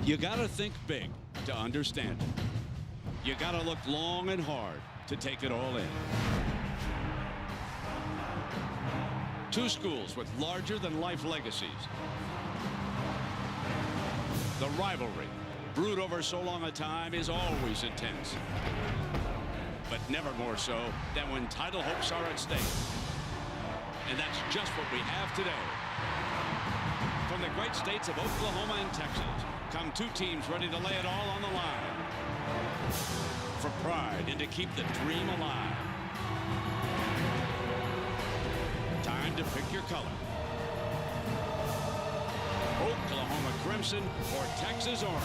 You gotta think big to understand it. You gotta look long and hard to take it all in. Two schools with larger-than-life legacies. The rivalry, brewed over so long a time, is always intense. But never more so than when title hopes are at stake. And that's just what we have today. From the great states of Oklahoma and Texas come two teams ready to lay it all on the line. For pride and to keep the dream alive. Time to pick your color. Oklahoma Crimson or Texas Orange.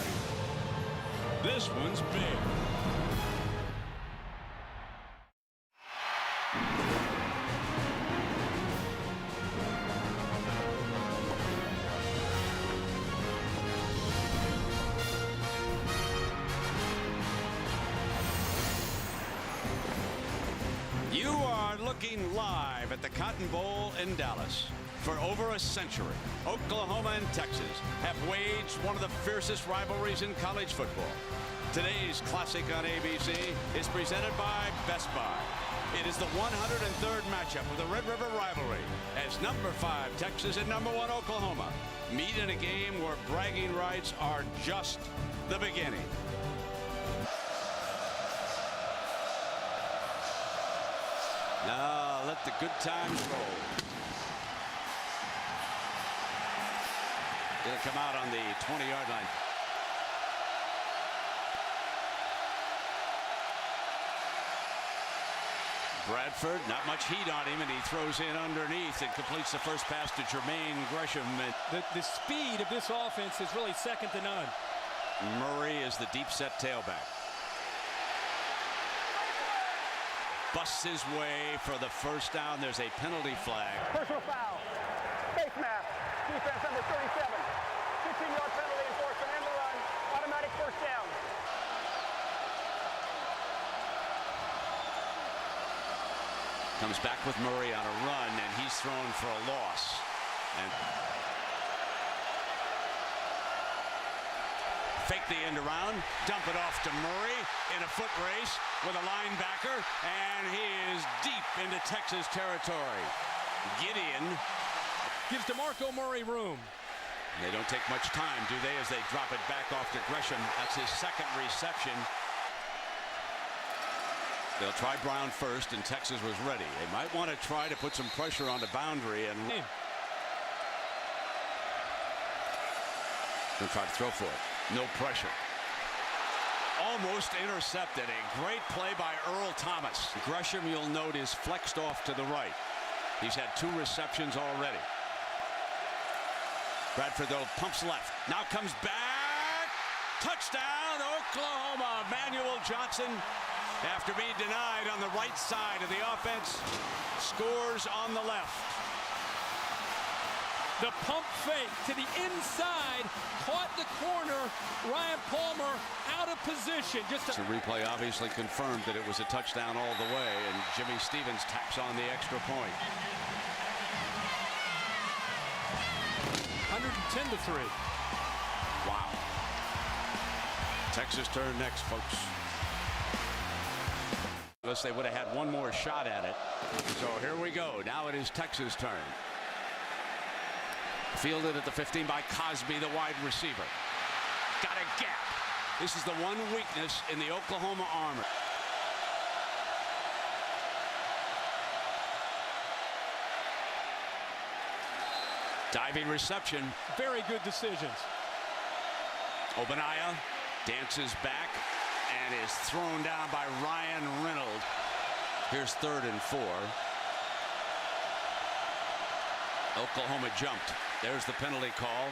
This one's big. You are looking live at the Cotton Bowl in Dallas. For over a century, Oklahoma and Texas have waged one of the fiercest rivalries in college football. Today's classic on ABC is presented by Best Buy. It is the 103rd matchup of the Red River rivalry as number 5 Texas and number 1 Oklahoma meet in a game where bragging rights are just the beginning. Now let the good times roll. It'll come out on the 20-yard line. Bradford, not much heat on him, and he throws in underneath and completes the first pass to Jermaine Gresham. The speed of this offense is really second to none. Murray is the deep set tailback. Busts his way for the first down. There's a penalty flag. Personal foul. Face mask. Defense number 37. 15-yard penalty enforcement and the run. Automatic first down. Comes back with Murray on a run, and he's thrown for a loss. And fake the end around, dump it off to Murray in a foot race with a linebacker, and he is deep into Texas territory. Gideon gives DeMarco Murray room. They don't take much time, do they, as they drop it back off to Gresham. That's his second reception. They'll try Brown first, and Texas was ready. They might want to try to put some pressure on the boundary and they'll try to throw for it. No pressure. Almost intercepted. A great play by Earl Thomas. Gresham, you'll note, is flexed off to the right. He's had 2 receptions already. Bradford, though, pumps left. Now comes back. Touchdown, Oklahoma. Manuel Johnson, after being denied on the right side of the offense, scores on the left. The pump fake to the inside, caught the corner. Ryan Palmer out of position. The replay obviously confirmed that it was a touchdown all the way, and Jimmy Stevens tacks on the extra point. 110-3. Wow. Texas turn next, folks. Unless they would have had one more shot at it. So here we go. Now it is Texas' turn. Fielded at the 15 by Cosby, the wide receiver. Got a gap. This is the one weakness in the Oklahoma armor. Diving reception. Very good decisions. Ogbonnaya dances back and is thrown down by Ryan Reynolds. Here's 3rd and 4. Oklahoma jumped. There's the penalty call.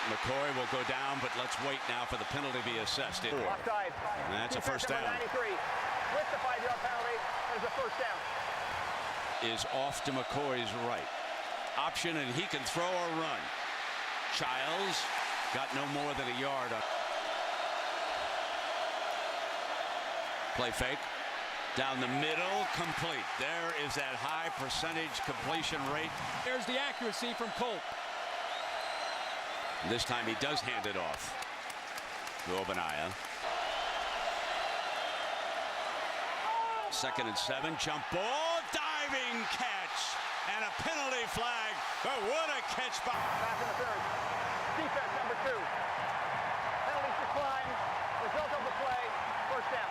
McCoy will go down, but let's wait now for the penalty to be assessed. Offside. That's a first down. 93. With the 5-yard penalty, there's a first down. Is off to McCoy's right. Option, and he can throw or run. Childs got no more than a yard up. Play fake. Down the middle, complete. There is that high percentage completion rate. There's the accuracy from Colt. This time he does hand it off. to Ogbonnaya. 2nd and 7, jump ball, diving catch, and a penalty flag. But what a catch by... Pass interference. Defense number 2. Penalties decline. Result of the play, first down.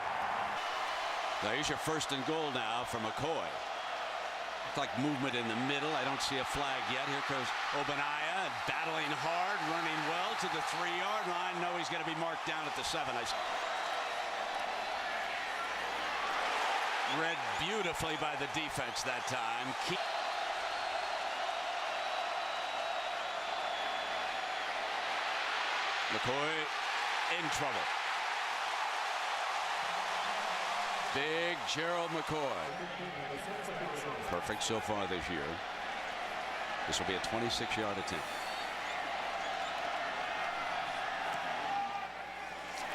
Now here's your 1st and goal now for McCoy. It's like movement in the middle. I don't see a flag yet. Here goes Ogbonnaya, battling hard, running well to the 3-yard line. No, he's going to be marked down at the 7. Read beautifully by the defense that time. McCoy in trouble. Big Gerald McCoy. Perfect so far this year. This will be a 26-yard attempt.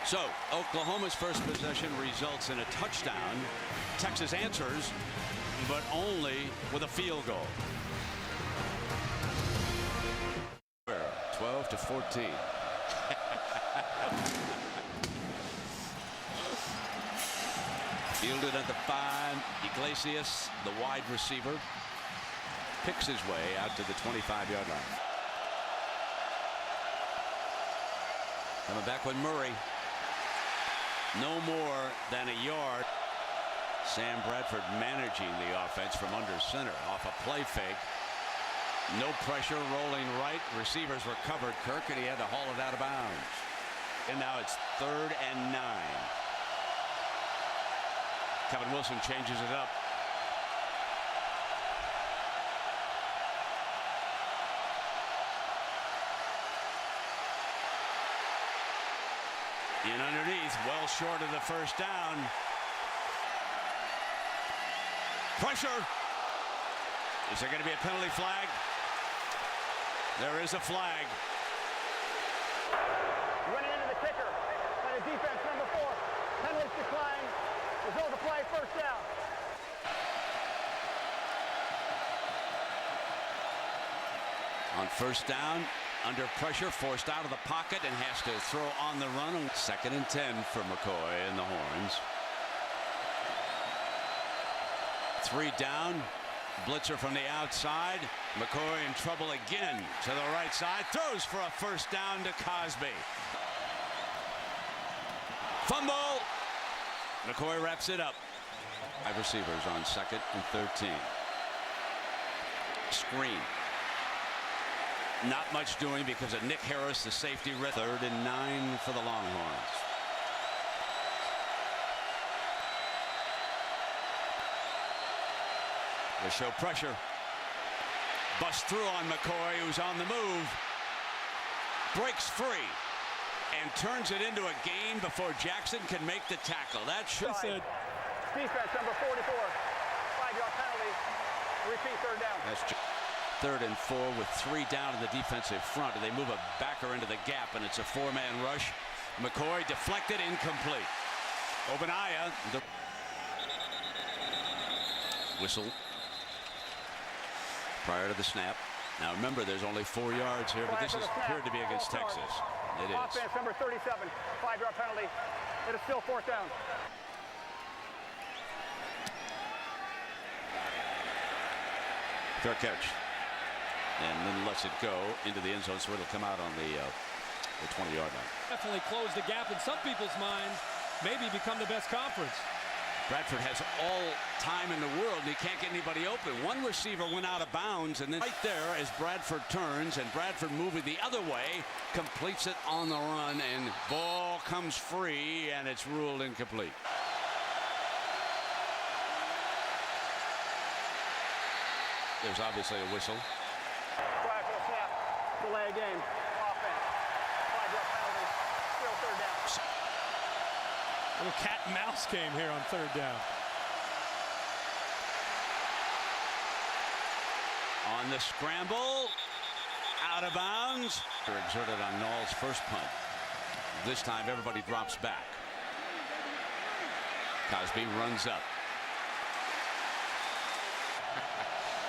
So Oklahoma's first possession results in a touchdown. Texas answers, but only with a field goal. 12-14. Fielded at the 5. Iglesias, the wide receiver, picks his way out to the 25-yard line. Coming back with Murray. No more than a yard. Sam Bradford managing the offense from under center off a play fake. No pressure, rolling right. Receivers were covered, Kirk, and he had to haul it out of bounds. And now it's 3rd and 9. Kevin Wilson changes it up. In underneath, well short of the first down. Pressure. Is there going to be a penalty flag? There is a flag. Running into the kicker by the defense, number 4. Penalties decline. Result of play, first down. On first down, under pressure, forced out of the pocket and has to throw on the run. 2nd and 10 for McCoy and the Horns. 3 down. Blitzer from the outside. McCoy in trouble again to the right side. Throws for a first down to Cosby. Fumble. McCoy wraps it up. 5 receivers on 2nd and 13. Screen. Not much doing because of Nick Harris, the safety. 3rd and 9 for the Longhorns. They show pressure. Bust through on McCoy, who's on the move. Breaks free and turns it into a gain before Jackson can make the tackle. That should Defense number 44. 5-yard penalty. Repeat, 3rd down. That's 3rd and 4 with 3 down in the defensive front, and they move a backer into the gap, and it's a 4-man rush. McCoy deflected, incomplete. Ogbonnaya, the whistle prior to the snap. Now remember, there's only 4 yards here, but this is appeared to be against Texas. It is. Offense number 37. 5-yard penalty. It is still 4th down. Fair catch. And then lets it go into the end zone, so it'll come out on the 20-yard line. Definitely close the gap in some people's minds. Maybe become the best conference. Bradford has all time in the world, and he can't get anybody open. One receiver went out of bounds, and then right there as Bradford turns, and Bradford moving the other way, completes it on the run, and ball comes free, and it's ruled incomplete. There's obviously a whistle. Flag for the snap. Delay game. Offense. 5-yard penalty. Still 3rd down. A little cat and mouse game here on 3rd down. On the scramble, out of bounds. They're exerted on Nall's first punt. This time everybody drops back. Cosby runs up.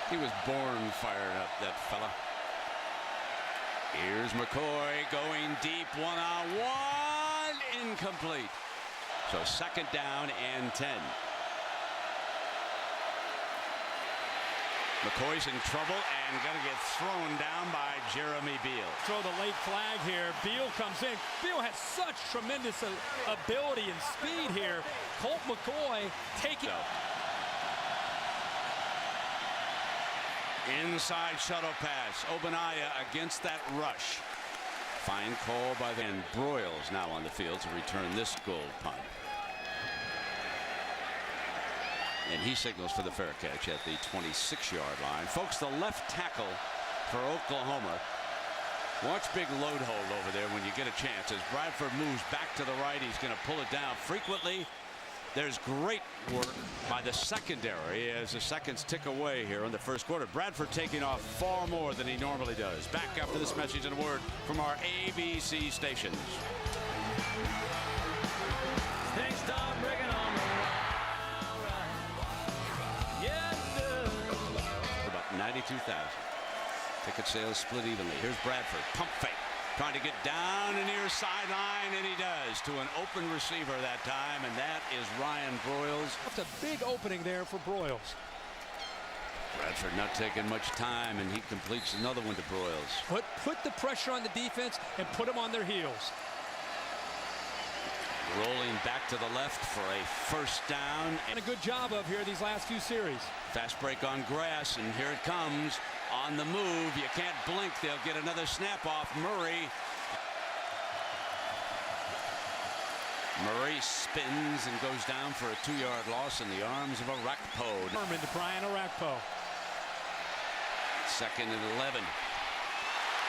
He was born fired up, that fella. Here's McCoy going deep, one-on-one. incomplete. So second down and 10. McCoy's in trouble and going to get thrown down by Jeremy Beal. Throw the late flag here. Beal comes in. Beal has such tremendous ability and speed here. Colt McCoy taking. Inside shuttle pass. Ogbonnaya against that rush. Fine call by the and Broyles now on the field to return this goal punt. And he signals for the fair catch at the 26-yard line. Folks, the left tackle for Oklahoma. Watch big load hold over there when you get a chance. As Bradford moves back to the right, he's going to pull it down frequently. There's great work by the secondary as the seconds tick away here in the first quarter. Bradford taking off far more than he normally does. Back after this message and a word from our ABC stations. Thanks, Tom. Bring it on. About 92,000. Ticket sales split evenly. Here's Bradford. Pump fake. Trying to get down the near sideline, and he does to an open receiver that time, and that is Ryan Broyles. That's a big opening there for Broyles. Bradford not taking much time, and he completes another one to Broyles. Put the pressure on the defense and put them on their heels. Rolling back to the left for a first down. And a good job of here these last few series. Fast break on grass, and here it comes. On the move, you can't blink. They'll get another snap off. Murray spins and goes down for a 2-yard loss in the arms of Arakpo. Herman to Brian Arakpo. Second and 11.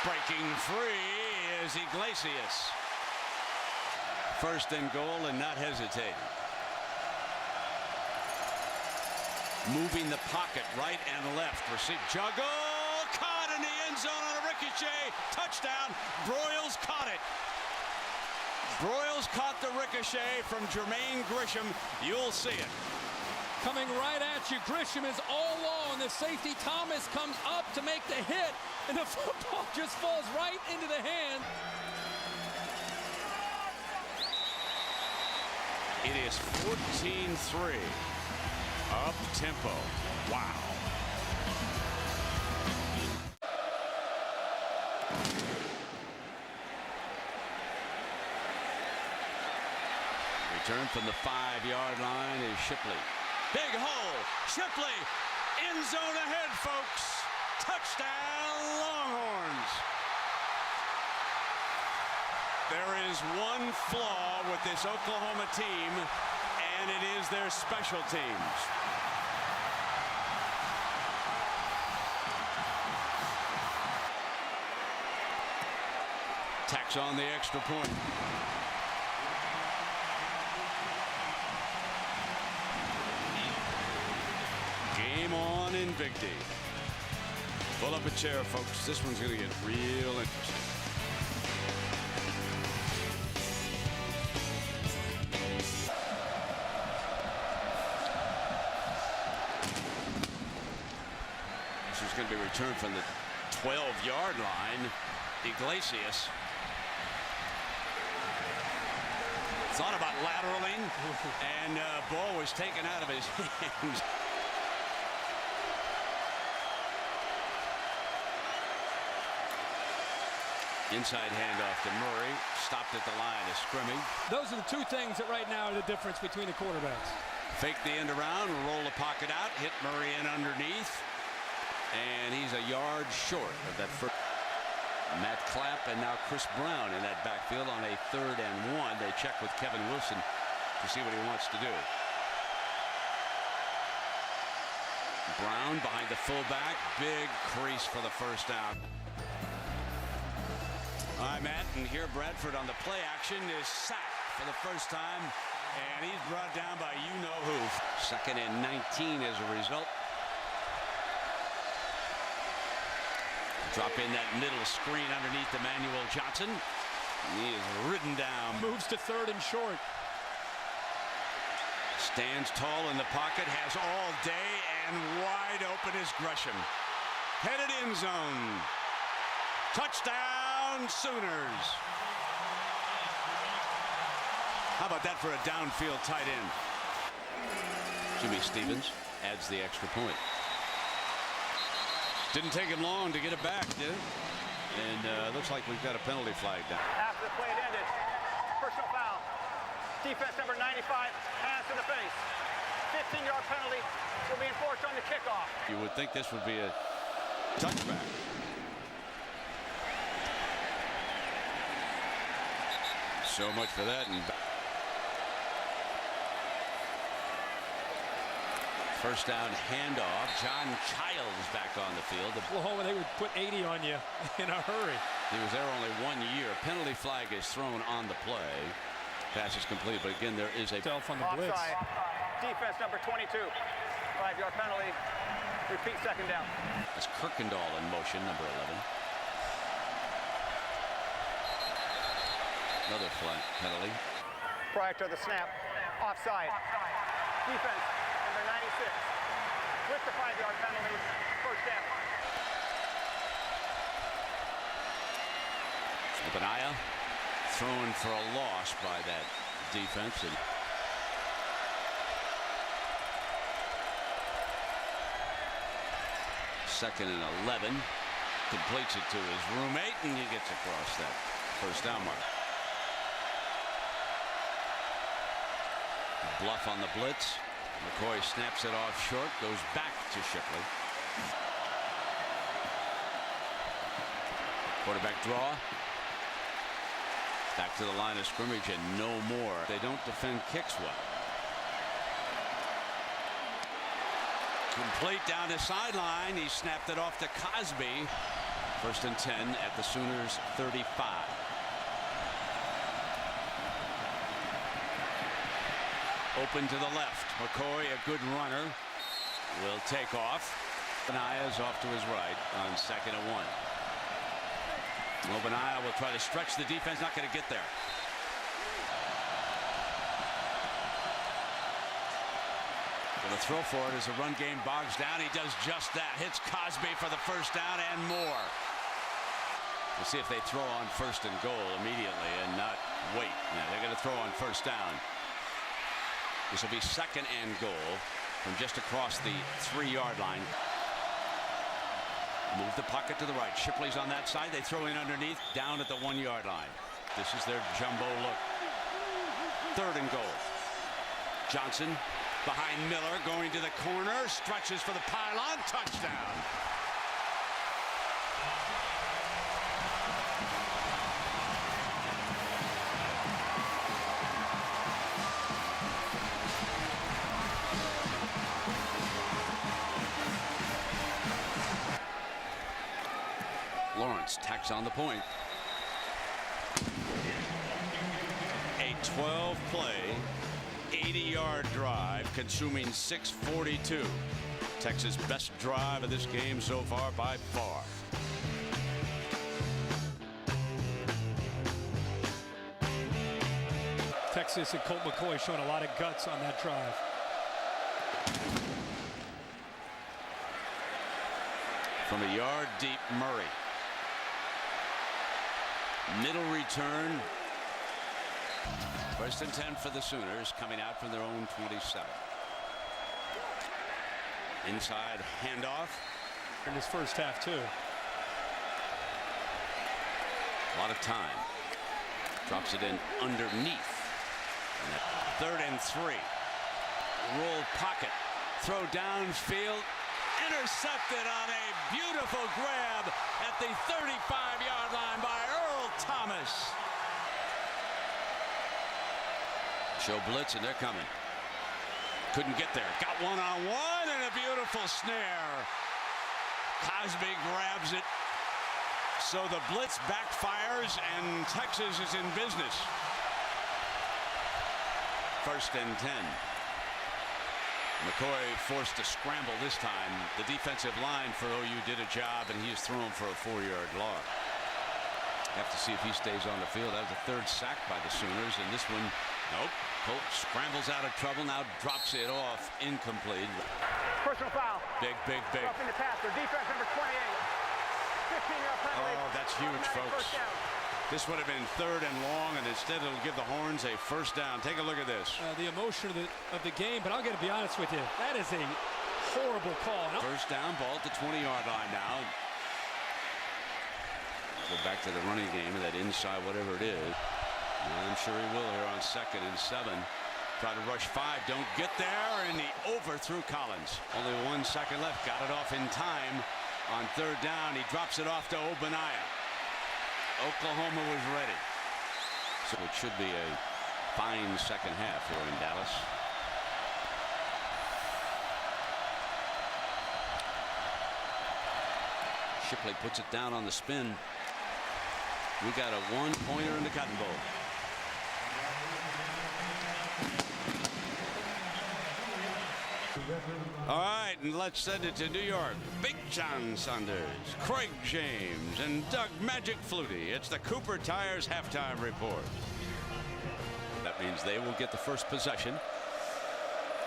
Breaking free is Iglesias. First and goal and not hesitating. Moving the pocket right and left. Receive juggle. Caught in the end zone on a ricochet. Touchdown. Broyles caught it. Broyles caught the ricochet from Jermaine Grisham. You'll see it. Coming right at you. Grisham is all alone. The safety Thomas comes up to make the hit, and the football just falls right into the hand. It is 14-3. Up tempo. Wow. Return from the 5-yard line is Shipley. Big hole. Shipley. End zone ahead, folks. Touchdown, Longhorns. There is one flaw with this Oklahoma team, and it is their special teams. Tacks on the extra point. Game on in Big D. Pull up a chair, folks. This one's going to get real interesting. This is going to be returned from the 12-yard line. Iglesias thought about lateraling, and ball was taken out of his hands. Inside handoff to Murray, stopped at the line of scrimmage. Those are the two things that right now are the difference between the quarterbacks. Fake the end around, roll the pocket out, hit Murray in underneath, and he's a yard short of that first. Matt Clapp and now Chris Brown in that backfield on a 3rd and 1. They check with Kevin Wilson to see what he wants to do. Brown behind the fullback, big crease for the first down. All right, Matt, and here Bradford on the play action is sacked for the first time, and he's brought down by you-know-who. 2nd and 19 as a result. Drop in that middle screen underneath Emmanuel Johnson. He is ridden down. Moves to 3rd and short. Stands tall in the pocket, has all day, and wide open is Gresham. Headed end zone. Touchdown, Sooners. How about that for a downfield tight end? Jimmy Stevens adds the extra point. Didn't take him long to get it back, did it? And looks like we've got a penalty flag down. After the play had ended, personal foul. Defense number 95, hands to the face. 15-yard penalty will be enforced on the kickoff. You would think this would be a touchback. So much for that. And first down handoff. John Childs back on the field. Oklahoma, they would put 80 on you in a hurry. He was there only 1 year. Penalty flag is thrown on the play. Pass is complete, but again, there is a Self on the blitz. Offside. Defense number 22. 5-yard penalty. Repeat second down. That's Kirkendall in motion, number 11. Another flag penalty. Prior to the snap, offside. Defense number 96. With the 5-yard penalty, first down. Benaya thrown for a loss by that defense. And second and 11. Completes it to his roommate, and he gets across that first down mark. Bluff on the blitz. McCoy snaps it off short, goes back to Shipley. Quarterback draw. Back to the line of scrimmage and no more. They don't defend kicks well. Complete down the sideline. He snapped it off to Cosby. First and 10 at the Sooners 35. Open to the left. McCoy, a good runner, will take off. Benaya's off to his right on second and 1. Benaya will try to stretch the defense. Not going to get there. Going to throw for it as the run game bogs down. He does just that. Hits Cosby for the first down and more. We'll see if they throw on first and goal immediately and not wait. No, they're going to throw on first down. This will be second and goal from just across the 3-yard line. Move the pocket to the right. Shipley's on that side. They throw in underneath, down at the 1-yard line. This is their jumbo look. Third and goal. Johnson behind Miller, going to the corner, stretches for the pylon, touchdown. Lawrence tacks on the point. A 12-play, 80-yard drive, consuming 6:42. Texas' best drive of this game so far by far. Texas and Colt McCoy showing a lot of guts on that drive. From a yard deep, Murray. Middle return. First and 10 for the Sooners, coming out from their own 27. Inside handoff. In his first half, too. A lot of time. Drops it in underneath. And at third and 3. Roll pocket. Throw downfield. Intercepted on a beautiful grab at the 35-yard line by Earl Thomas. Show blitz, and they're coming. Couldn't get there. Got one-on-one and a beautiful snare. Cosby grabs it. So the blitz backfires, and Texas is in business. First and 10. McCoy forced to scramble this time. The defensive line for OU did a job, and he is thrown for a 4-yard loss. Have to see if he stays on the field. That was the third sack by the Sooners, and this one, nope. Colt scrambles out of trouble, now drops it off, incomplete. Personal foul. Big, big, big. Roughing the passer. Defense number 28. 15-yard penalty. Oh, that's huge, folks. First down. This would have been 3rd and long, and instead it'll give the Horns a first down. Take a look at this. The emotion of the game, but I'm going to be honest with you. That is a horrible call. First down, ball at the 20-yard line now. Go back to the running game and that inside, whatever it is. I'm sure he will here on 2nd and 7. Try to rush 5, don't get there, and he overthrew Collins. Only 1 second left, got it off in time. On 3rd down, he drops it off to Ogbonnaya. Oklahoma was ready. So it should be a fine second half here in Dallas. Shipley puts it down on the spin. We got a 1-pointer in the Cotton Bowl. All right, and let's send it to New York. Big John Saunders, Craig James, and Doug Magic Flutie. It's the Cooper Tires halftime report. That means they will get the first possession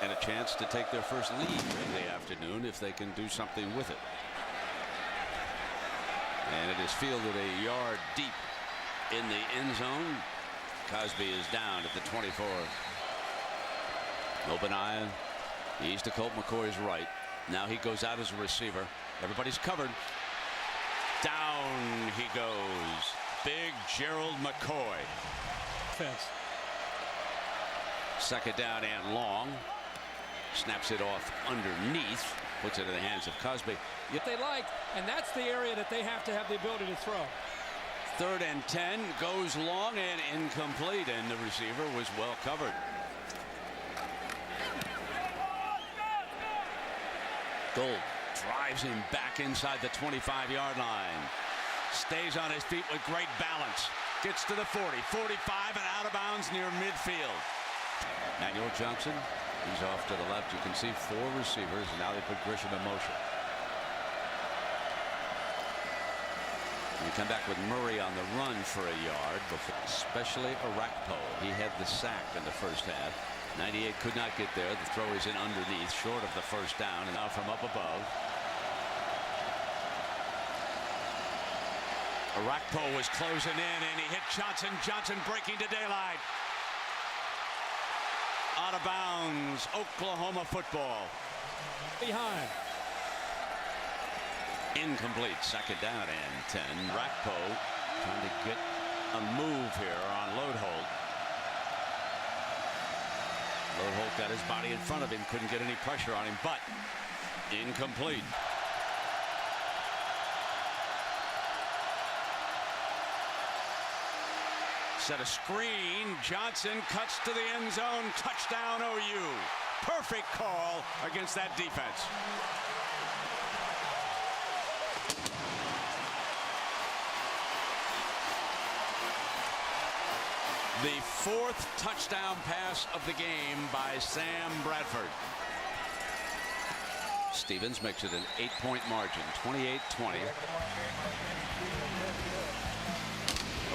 and a chance to take their first lead in the afternoon if they can do something with it. And it is fielded a yard deep in the end zone. Cosby is down at the 24. Ogbonnaya, he's to Colt McCoy's right. Now he goes out as a receiver. Everybody's covered. Down he goes. Big Gerald McCoy. Defense. 2nd down and long. Snaps it off underneath. Puts it in the hands of Cosby. If they like, and that's the area that they have to have the ability to throw. 3rd and 10, goes long and incomplete, and the receiver was well covered. Gold drives him back inside the 25-yard line. Stays on his feet with great balance. Gets to the 40, 45, and out of bounds near midfield. Manuel Johnson, he's off to the left. You can see 4 receivers, and now they put Grisham in motion. We come back with Murray on the run for a yard, especially Orakpo. He had the sack in the first half. 98 could not get there. The throw is in underneath, short of the first down, and now from up above. Orakpo was closing in, and he hit Johnson. Johnson breaking to daylight. Out of bounds, Oklahoma football. Behind. Incomplete. 2nd down and 10. Orakpo trying to get a move here on Lodeholt. Lodeholt got his body in front of him, couldn't get any pressure on him, but incomplete. Set a screen. Johnson cuts to the end zone. Touchdown OU. Perfect call against that defense. The 4th touchdown pass of the game by Sam Bradford. Stevens makes it an 8-point margin, 28-20.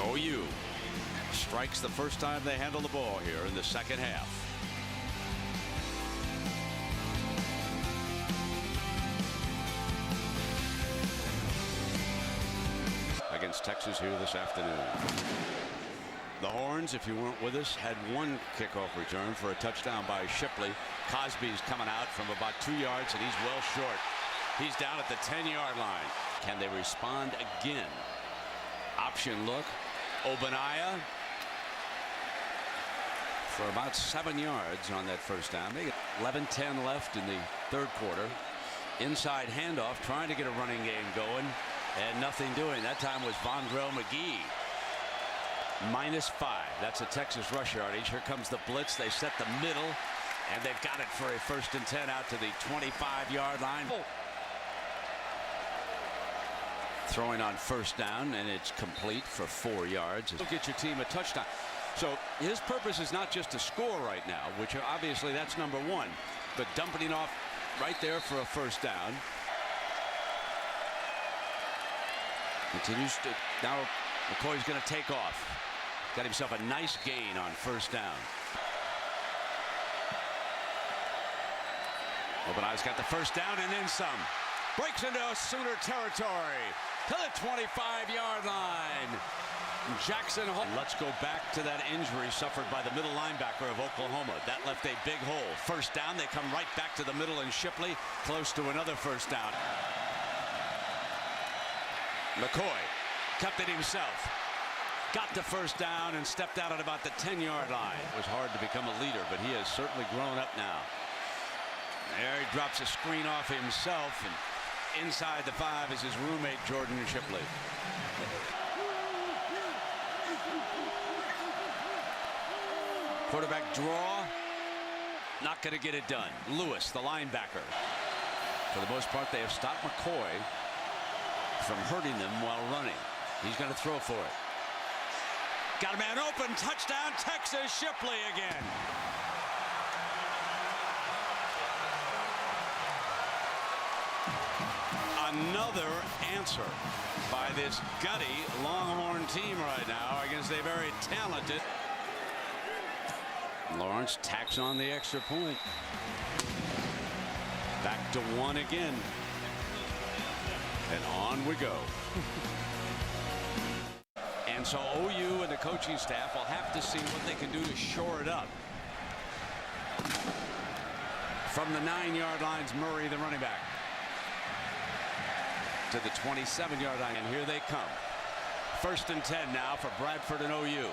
OU strikes the first time they handle the ball here in the second half. Against Texas here this afternoon. The Horns, if you weren't with us, had 1 kickoff return for a touchdown by Shipley. Cosby's coming out from about 2 yards, and he's well short. He's down at the 10-yard line. Can they respond again? Option look. Ogbonnaya for about 7 yards on that first down. 11-10 left in the 3rd quarter. Inside handoff, trying to get a running game going, and nothing doing. That time was Vondrell McGee. -5. That's a Texas rush yardage. Here comes the blitz. They set the middle, and they've got it for a 1st and 10 out to the 25-yard line. Throwing on 1st down, and it's complete for 4 yards. It'll get your team a touchdown. So his purpose is not just to score right now, which obviously that's number 1, but dumping it off right there for a 1st down. Continues to, now McCoy's going to take off. Got himself a nice gain on 1st down. Obonnaya's got the 1st down and then some. Breaks into Sooner territory to the 25-yard line. Jackson, let's go back to that injury suffered by the middle linebacker of Oklahoma. That left a big hole. First down, they come right back to the middle, and Shipley close to another first down. McCoy kept it himself. Got the first down and stepped out at about the 10-yard line. It was hard to become a leader, but he has certainly grown up now. There he drops a screen off himself, and inside the 5 is his roommate, Jordan Shipley. Quarterback draw, not going to get it done. Lewis, the linebacker. For the most part, they have stopped McCoy from hurting them while running. He's going to throw for it. Got a man open, touchdown, Texas, Shipley again. Another answer by this gutty Longhorn team right now against a very talented. Lawrence tacks on the extra point. Back to 1 again. And on we go. And so OU and the coaching staff will have to see what they can do to shore it up. From the 9-yard lines, Murray, the running back, to the 27-yard line, and here they come. 1st and 10 now for Bradford and OU.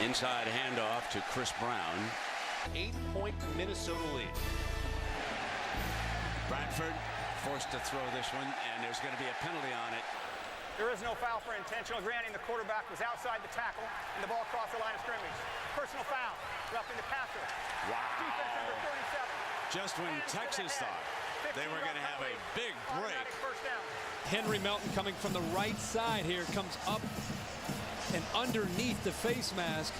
Inside handoff to Chris Brown. 8-point Minnesota lead. Bradford forced to throw this one, and there's going to be a penalty on it. There is no foul for intentional granting. The quarterback was outside the tackle, and the ball crossed the line of scrimmage. Personal foul, roughing the passer. Wow. Defense number 37. Just when Texas thought they were going to have a big break. First down. Henry Melton coming from the right side here, comes up and underneath the face mask.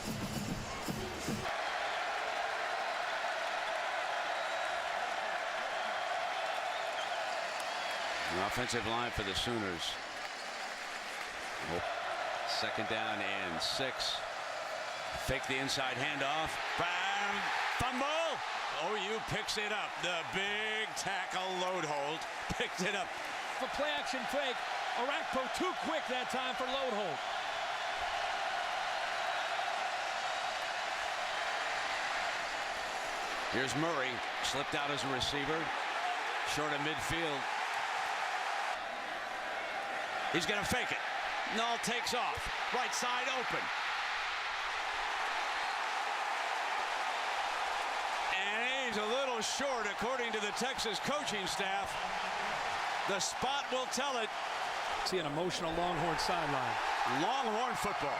An offensive line for the Sooners. Oh, 2nd down and 6. Fake the inside handoff. Bam! Fumble! OU picks it up. The big tackle load hold. Picked it up. For play action fake. Orakpo too quick that time for load hold. Here's Murray. Slipped out as a receiver. Short of midfield. He's going to fake it. Null takes off. Right side open. And he's a little short, according to the Texas coaching staff. The spot will tell it. See an emotional Longhorn sideline. Longhorn football.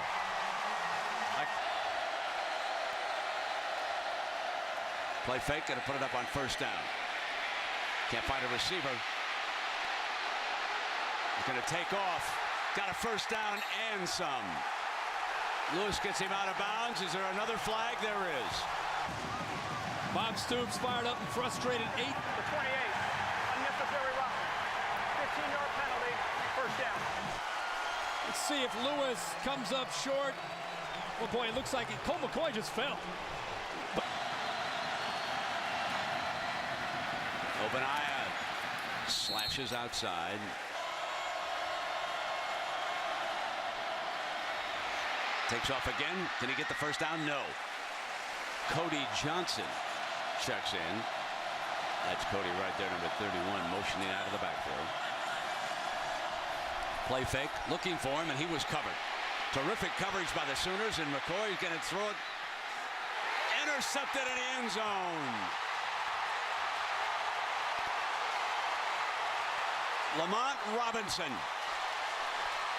Play fake, going to put it up on 1st down. Can't find a receiver. He's going to take off. Got a 1st down and some. Lewis gets him out of bounds. Is there another flag? There is. Bob Stoops fired up and frustrated. 8. The 28. Unnecessary roughing. 15-yard penalty. First down. Let's see if Lewis comes up short. Oh boy, it looks like Colt McCoy just fell. Ogbonnaya slashes outside. Takes off again. Can he get the 1st down? No. Cody Johnson checks in. That's Cody right there, number 31, motioning out of the backfield. Play fake, looking for him, and he was covered. Terrific coverage by the Sooners, and McCoy is going to throw it. Intercepted in the end zone. Lamont Robinson.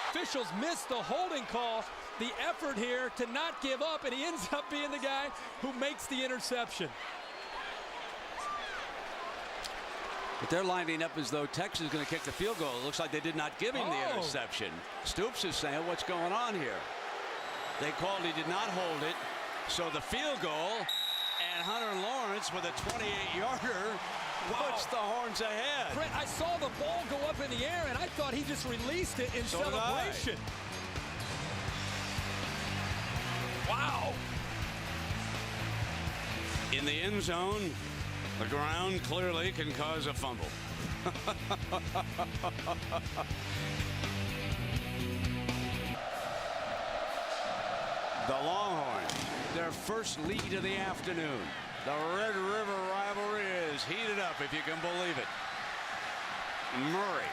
Officials missed the holding call. The effort here to not give up, and he ends up being the guy who makes the interception. But they're lining up as though Texas is going to kick the field goal. It looks like they did not give him the interception. Stoops is saying, what's going on here? They called he did not hold it. So the field goal, and Hunter Lawrence with a 28-yarder puts the Horns ahead. Brett, I saw the ball go up in the air, and I thought he just released it in celebration. Wow. In the end zone, the ground clearly can cause a fumble. The Longhorns, their first lead of the afternoon. The Red River rivalry is heated up, if you can believe it. Murray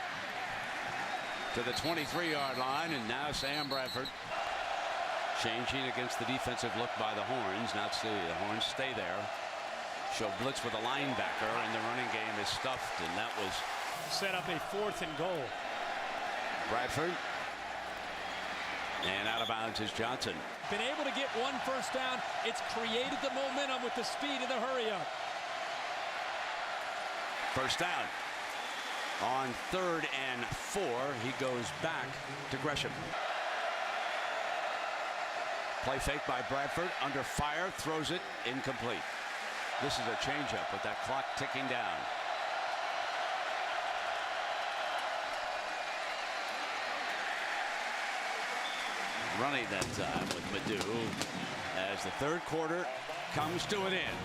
to the 23-yard line, and now Sam Bradford changing against the defensive look by the Horns. Now see the Horns stay there. Show blitz with a linebacker, and the running game is stuffed, and that was set up a 4th and goal. Bradford. And out of bounds is Johnson. Been able to get 1 first down. It's created the momentum with the speed of the hurry up. First down. On 3rd and 4, he goes back to Gresham. Play fake by Bradford, under fire, throws it, incomplete. This is a changeup with that clock ticking down. Running that time with Madu as the 3rd quarter comes to an end.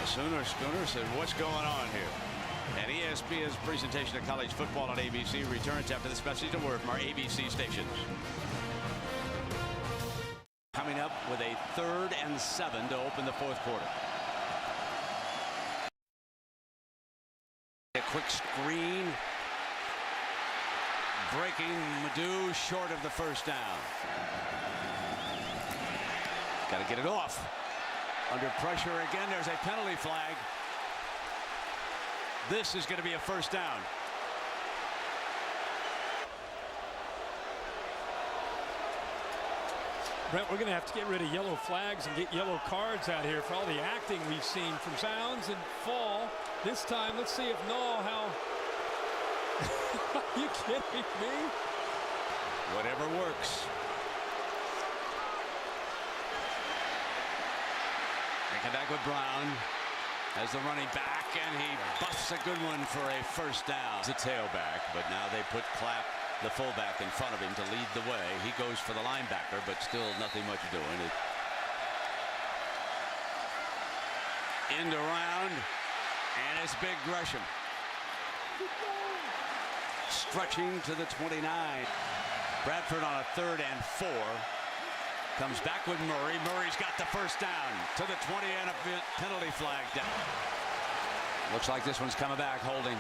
The Sooner Schooner said, what's going on here? And ESPN's presentation of college football on ABC returns after this message and word from our ABC stations. Coming up with a 3rd and 7 to open the 4th quarter. A quick screen. Breaking Madu short of the first down. Got to get it off. Under pressure again. There's a penalty flag. This is going to be a first down. Brent, we're going to have to get rid of yellow flags and get yellow cards out here for all the acting we've seen from Sounds and Fall. This time, let's see if Nall, how... Are you kidding me? Whatever works. Taking back with Brown as the running back, and he busts a good one for a first down. It's a tailback, but now they put Clapp, the fullback, in front of him to lead the way. He goes for the linebacker, but still nothing much doing. End around, and it's Big Gresham. Stretching to the 29. Bradford on a 3rd and 4. Comes back with Murray. Murray's got the first down to the 20 and a penalty flag down. Looks like this one's coming back, holding.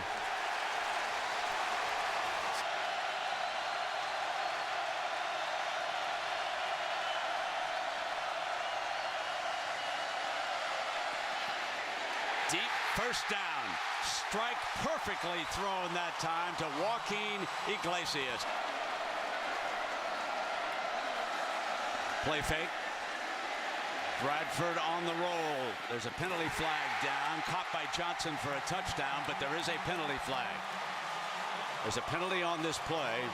Deep first down. Strike perfectly thrown that time to Joaquin Iglesias. Play fake. Bradford on the roll. There's a penalty flag down. Caught by Johnson for a touchdown, but there is a penalty flag. There's a penalty on this play.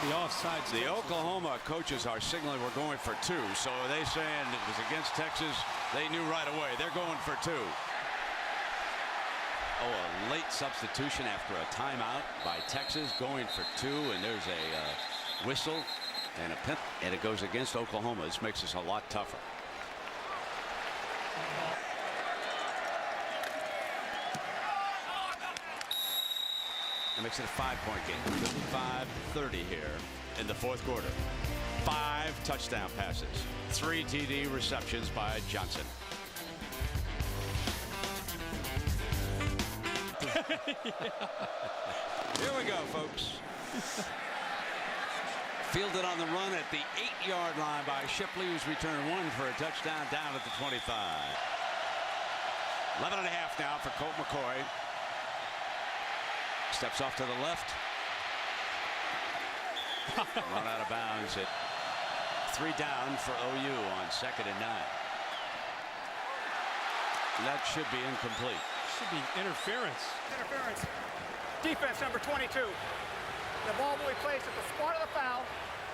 The offside. The Oklahoma coaches are signaling we're going for 2. So are they saying it was against Texas? They knew right away. They're going for 2. Oh, a late substitution after a timeout by Texas, going for 2, and there's a whistle and a pen, and it goes against Oklahoma. This makes us a lot tougher. It makes it a 5-point game. 55-30 here in the 4th quarter. 5 touchdown passes, 3 TD receptions by Johnson. Here we go, folks. Fielded on the run at the 8-yard line by Shipley, who's returned 1 for a touchdown down at the 25. 11 and a half now for Colt McCoy. Steps off to the left. Run out of bounds at 3 down for OU on 2nd and 9. That should be incomplete. Should be interference. Interference. Defense number 22. The ball will be placed at the spot of the foul.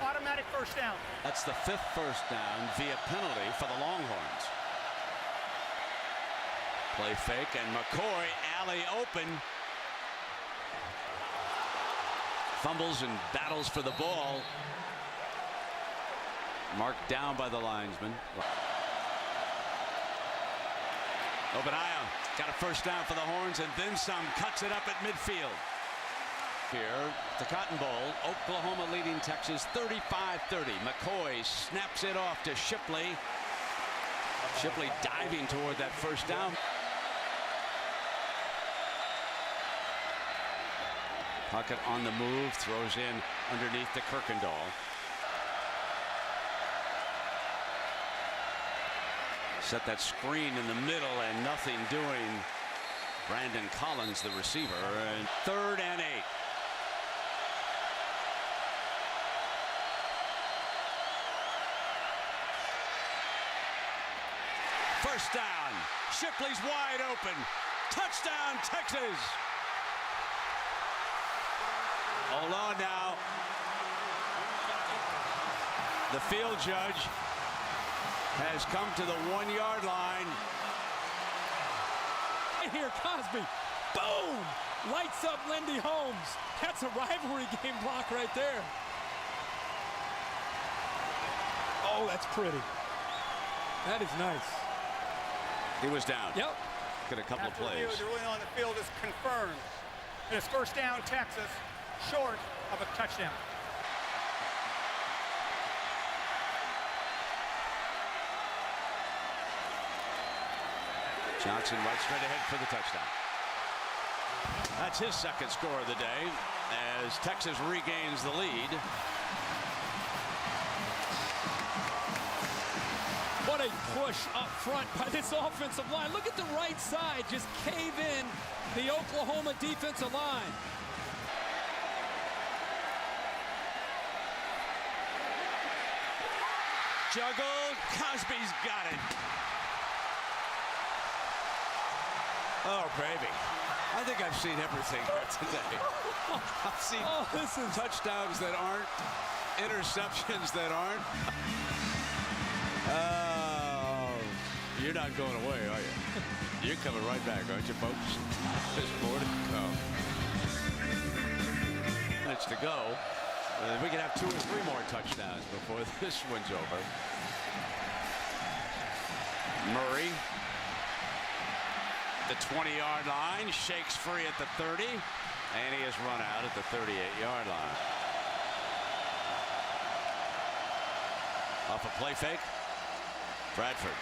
Automatic first down. That's the 5th first down via penalty for the Longhorns. Play fake, and McCoy alley open. Fumbles and battles for the ball. Marked down by the linesman. Obadiah got a first down for the Horns and then some. Cuts it up at midfield. Here, the Cotton Bowl, Oklahoma leading Texas 35-30. McCoy snaps it off to Shipley. Shipley diving toward that first down. Puckett on the move, throws in underneath to Kirkendall. Set that screen in the middle and nothing doing. Brandon Collins, the receiver, and 3rd and 8. First down. Shipley's wide open. Touchdown, Texas. Hold on now. The field judge has come to the 1-yard line. Here, Cosby. Boom! Lights up Lindy Holmes. That's a rivalry game block right there. Oh, that's pretty. That is nice. He was down. Yep. Got a couple of After plays. review, the ruling on the field is confirmed. It is first down, Texas, short of a touchdown. Johnson right straight ahead for the touchdown. That's his second score of the day as Texas regains the lead. What a push up front by this offensive line. Look at the right side. Just cave in the Oklahoma defensive line. Juggled. Cosby's got it. Oh, baby. I think I've seen everything here today. I've seen touchdowns that aren't, interceptions that aren't. You're not going away, are you? You're coming right back, aren't you, folks? There's more to come. Minutes to go. We could have 2 or 3 more touchdowns before this one's over. Murray. The 20-yard line, shakes free at the 30, and he has run out at the 38-yard line. Off a play fake. Bradford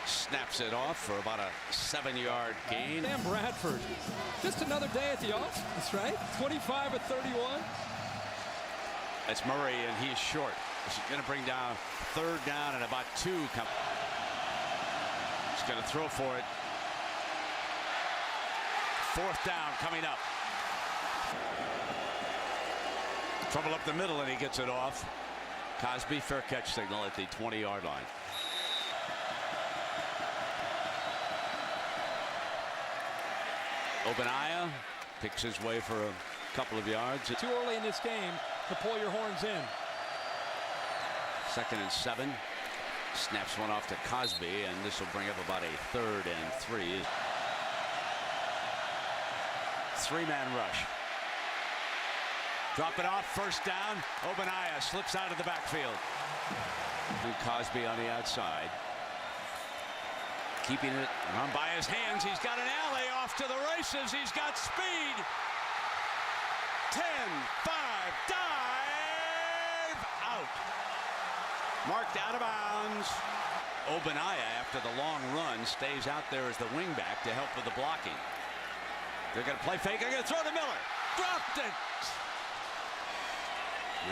snaps it off for about a 7-yard gain. Sam Bradford, just another day at the office, right? 25 of 31. That's Murray, and he's short. He's going to bring down 3rd down and about 2. He's going to throw for it. 4th down coming up. Trouble up the middle, and he gets it off. Cosby, fair catch signal at the 20-yard line. Obadiah picks his way for a couple of yards. Too early in this game to pull your horns in. 2nd and 7. Snaps one off to Cosby, and this will bring up about a 3rd and 3. 3-man rush. Drop it off, first down. Obadiah slips out of the backfield. And Cosby on the outside. Keeping it run by his hands. He's got an alley off to the races. He's got speed. 10, 5, dive, out. Marked out of bounds. Obadiah, after the long run, stays out there as the wingback to help with the blocking. They're going to play fake. They're going to throw to Miller. Dropped it.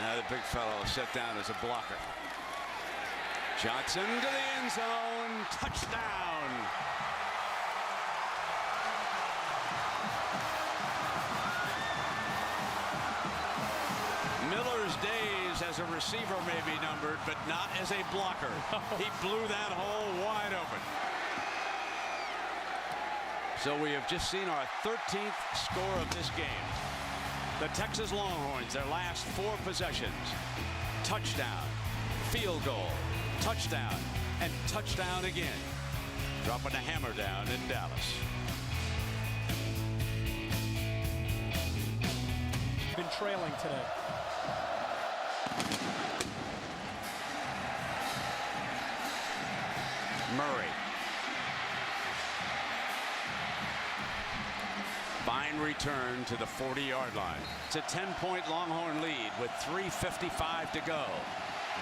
Now the big fellow set down as a blocker. Johnson to the end zone. Touchdown. Miller's days as a receiver may be numbered, but not as a blocker. He blew that hole wide open. So we have just seen our 13th score of this game. The Texas Longhorns, their last 4 possessions. Touchdown, field goal, touchdown, and touchdown again. Dropping the hammer down in Dallas. Been trailing today. Murray. fine return to the 40-yard line. It's a 10-point Longhorn lead with 3:55 to go.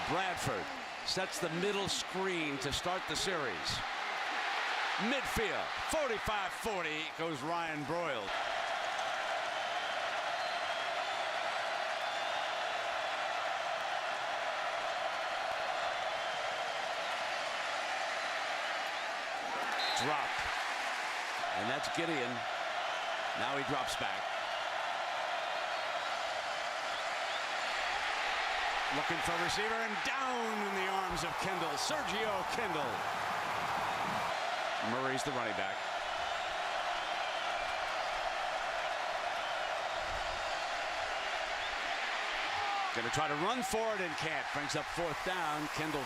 Bradford sets the middle screen to start the series. Midfield, 45-40 goes Ryan Broyles. Drop. And that's Gideon. Now he drops back. Looking for a receiver and down in the arms of Kendall. Sergio Kendall. Murray's the running back. Going to try to run for it and can't. Brings up 4th down. Kendall.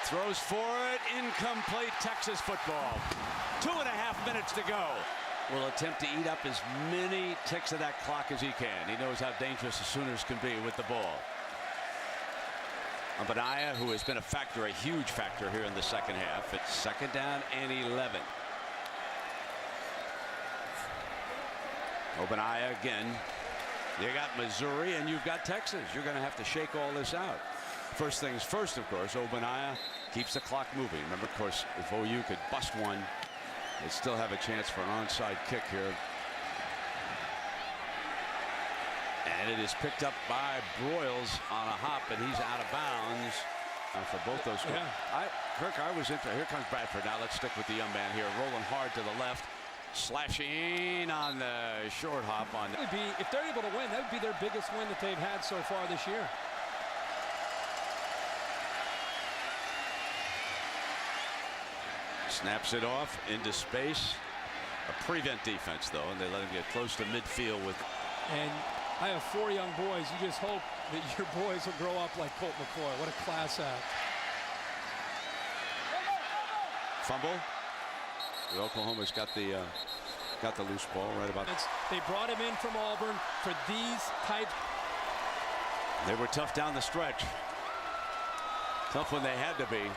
Throws for it, incomplete. Texas football. 2.5 minutes to go. Will attempt to eat up as many ticks of that clock as he can. He knows how dangerous the Sooners can be with the ball. Ogbonnaya, who has been a factor, a huge factor here in the second half. It's 2nd down and 11. Ogbonnaya again. You got Missouri and you've got Texas. You're going to have to shake all this out. First things first, of course, Ogbonnaya keeps the clock moving. Remember, of course, if OU could bust one, they'd still have a chance for an onside kick here. And it is picked up by Broyles on a hop, and he's out of bounds for both those. Yeah. Kirk, I was interested. Here comes Bradford. Now let's stick with the young man here, rolling hard to the left, slashing on the short hop on. If they're able to win, that would be their biggest win that they've had so far this year. Snaps it off into space. A prevent defense, though, and they let him get close to midfield with. And I have 4 young boys. You just hope that your boys will grow up like Colt McCoy. What a class act. Fumble. Oklahoma's got the loose ball right about. They brought him in from Auburn for these types. They were tough down the stretch. Tough when they had to be.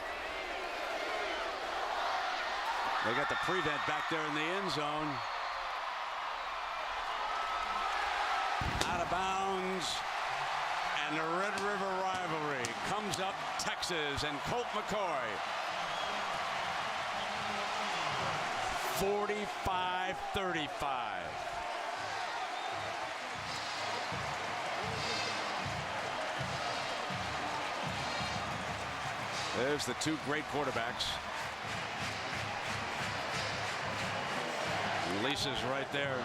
They got the prevent back there in the end zone. Out of bounds. And the Red River rivalry comes up. Texas and Colt McCoy. 45-35. There's the 2 great quarterbacks. Lisa's right there.